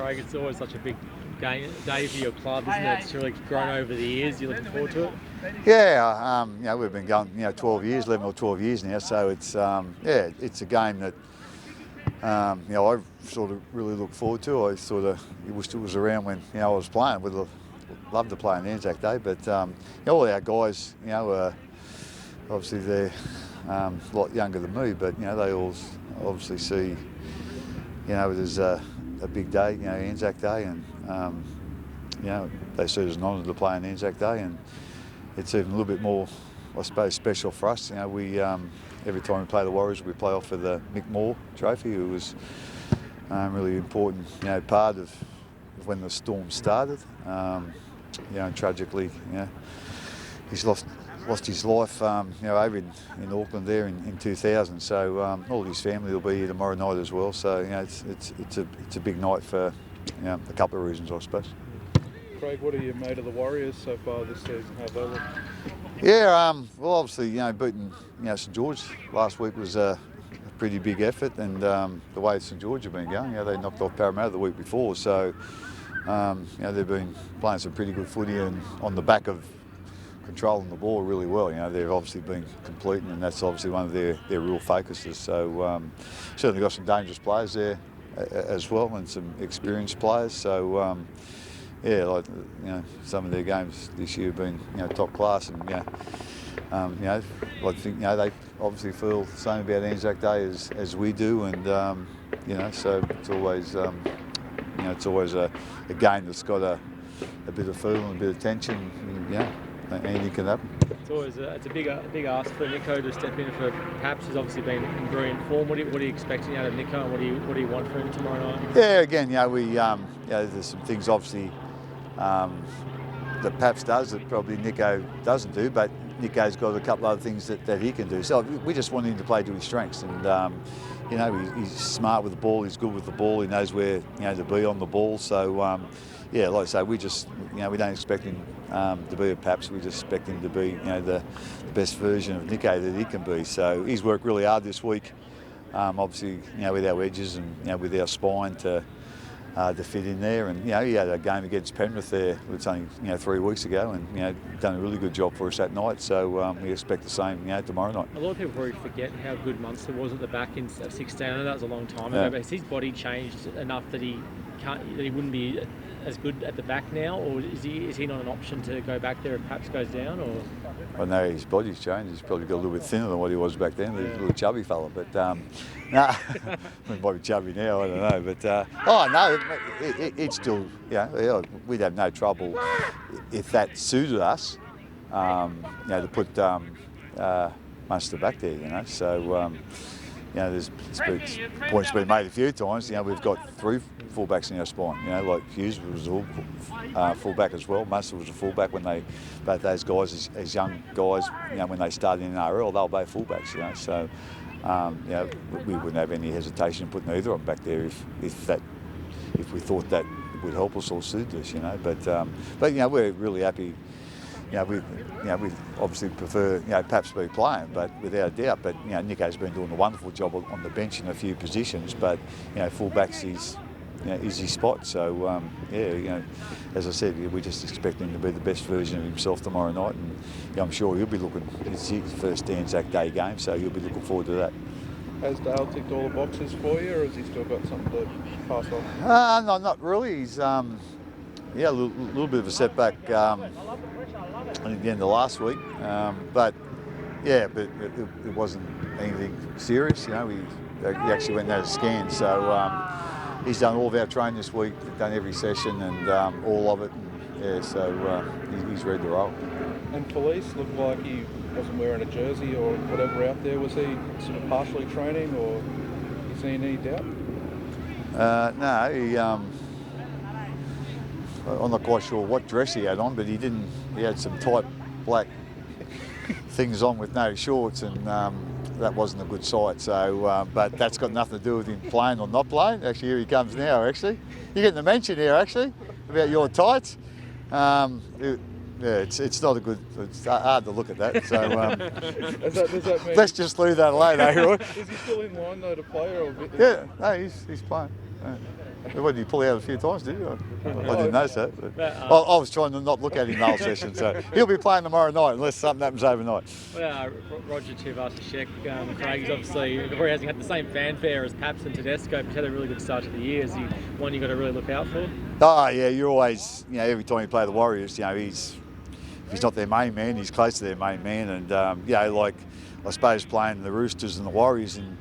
Craig. It's always such a big day for your club, isn't it? It's really grown over the years. You're looking forward to it? Yeah, we've been going 11 or 12 years now, so it's it's a game that I sort of really look forward to. I sort of wished it was around when I was playing. Would love to play on Anzac Day, but all our guys, obviously they're a lot younger than me, but they all obviously see it as a big day, Anzac Day, and they see it as an honour to play on Anzac Day, and it's even a little bit more, I suppose, special for us. We every time we play the Warriors, we play off for the Mick Moore Trophy, who was really important, part of when the Storm started. And tragically, he's lost his life, over in Auckland there in 2000. So all his family will be here tomorrow night as well. So it's a big night for a couple of reasons, I suppose. Craig, what have you made of the Warriors so far this season? How have they looked? Yeah, well, obviously, beating St George last week was a pretty big effort, and the way St George have been going, they knocked off Parramatta the week before, so they've been playing some pretty good footy and on the back of controlling the ball really well. They've obviously been complete, and that's obviously one of their real focuses. So certainly got some dangerous players there as well, and some experienced players. So. Some of their games this year have been top class, and I think they obviously feel the same about Anzac Day as we do, and so it's always a game that's got a bit of feel and a bit of tension, and anything can happen. It's a big ask for Nico to step in for Paps. He's obviously been in brilliant form. What are you expecting out of Nico, and what do you want for him tomorrow night? Yeah, again, there's some things obviously that Paps does that probably Nico doesn't do, but Nico's got a couple of other things that he can do. So we just want him to play to his strengths, and he's smart with the ball, he's good with the ball, he knows where to be on the ball. So like I say, we just we don't expect him to be a Paps. We just expect him to be the best version of Nico that he can be. So he's worked really hard this week, obviously with our edges and with our spine to fit in there, and he had a game against Penrith there. It's only 3 weeks ago, and done a really good job for us that night. So we expect the same tomorrow night. A lot of people probably forget how good Munster was at the back in 16. I know that was a long time ago, but has his body changed enough that he wouldn't be as good at the back now, or is he not an option to go back there if Paps goes down? Or I know his body's changed. He's probably got a little bit thinner than what he was back then. He's a little chubby fella, but no, he might be chubby now. I don't know, but it's still we'd have no trouble if that suited us. To put Munster back there. So there's points been made a few times. We've got 3 fullbacks in our spine. Like Hughes was a fullback as well. Munster was a fullback when both those guys as young guys, when they started in NRL, they were both fullbacks. So we wouldn't have any hesitation in putting either of them back there if we thought that would help us or suit us. But we're really happy. We obviously prefer Paps be playing, but without a doubt. But Nico's been doing a wonderful job on the bench in a few positions. But fullbacks is his spot. So as I said, we just expect him to be the best version of himself tomorrow night, and I'm sure he'll be looking. It's his first Anzac Day game, so he'll be looking forward to that. Has Dale ticked all the boxes for you, or has he still got something to pass off? No, not really. He's a little bit of a setback at the end of last week, but it wasn't anything serious. He actually went and had a scan, so he's done all of our training this week, done every session and all of it, and so he's ready to roll. And Felice looked like he wasn't wearing a jersey or whatever out there. Was he sort of partially training, or is he in any doubt? No, I'm not quite sure what dress he had on, but he had some tight black things on with no shorts, and that wasn't a good sight. So, but that's got nothing to do with him playing or not playing. Actually, here he comes now. Actually, you're getting the mention here. Actually, about your tights. It's not a good. It's hard to look at that. So, does that mean? Let's just leave that alone, eh, Roy? Is he still in line though to play, or? Yeah, no, he's playing. Yeah. What, did he pull out a few times, did he? I didn't notice that. But, I was trying to not look at him the whole session, so he'll be playing tomorrow night unless something happens overnight. Well, Roger Tuvasashek, Craig's obviously probably hasn't had the same fanfare as Paps and Tedesco, but he's had a really good start to the year. Is he one you've got to really look out for? Oh yeah, you're always, every time you play the Warriors, if he's not their main man, he's close to their main man, and like I suppose playing the Roosters and the Warriors in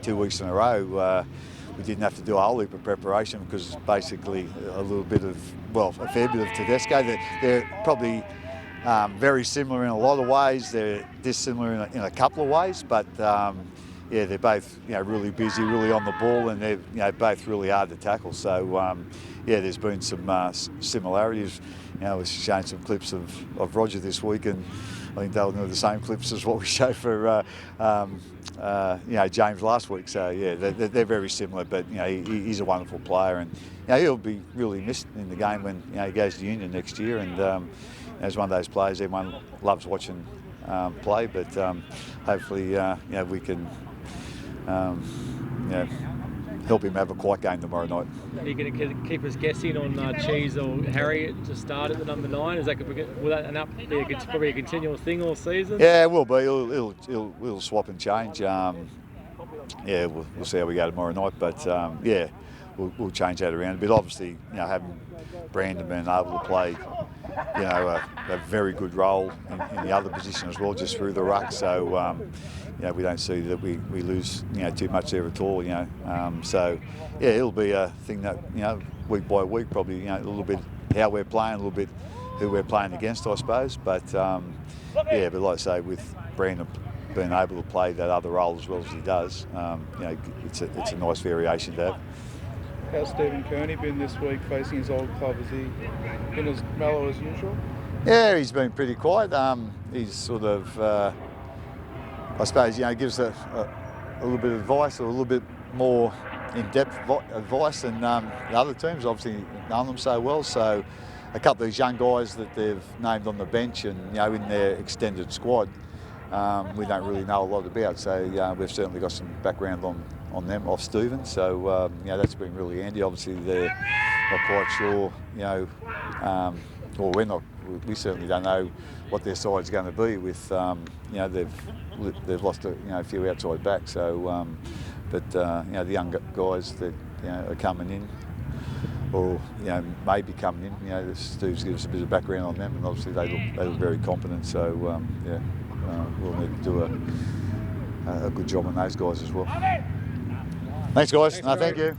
2 weeks in a row. We didn't have to do a whole heap of preparation because basically a fair bit of Tedesco. They're probably very similar in a lot of ways. They're dissimilar in a couple of ways, but they're both really busy, really on the ball, and they're both really hard to tackle. So there's been some similarities. We're showing some clips of Roger this week, and I think they'll do the same clips as what we showed for James last week. So they're very similar, but he's a wonderful player, and he'll be really missed in the game when he goes to Union next year. And as one of those players, everyone loves watching play. But hopefully, we can help him have a quiet game tomorrow night. Are you going to keep us guessing on Cheese or Harriet to start at the number 9? Is that will that be probably a continual thing all season? Yeah, it will be. He'll swap and change. We'll see how we go tomorrow night. But we'll change that around a bit. Obviously, having Brandon being able to play, a very good role in the other position as well, just through the ruck. So. We don't see that we lose too much there at all. It'll be a thing that week by week, probably a little bit how we're playing, a little bit who we're playing against, I suppose. But but like I say, with Brandon being able to play that other role as well as he does, it's a nice variation to have. How's Stephen Kearney been this week facing his old club? Is he been as mellow as usual? Yeah, he's been pretty quiet. He's sort of. I suppose gives a little bit of advice, or a little bit more in-depth advice than the other teams. Obviously, known them so well. So, a couple of these young guys that they've named on the bench and in their extended squad, we don't really know a lot about. So, we've certainly got some background on them off Stephen. So, that's been really handy. Obviously, they're not quite sure, or we're not. We certainly don't know what their side's going to be. With they've lost a few outside backs. So, the young guys that are coming in, or maybe coming in. Steve's given us a bit of background on them, and obviously they look very competent. So we'll need to do a good job on those guys as well. Thanks, guys. Thank you.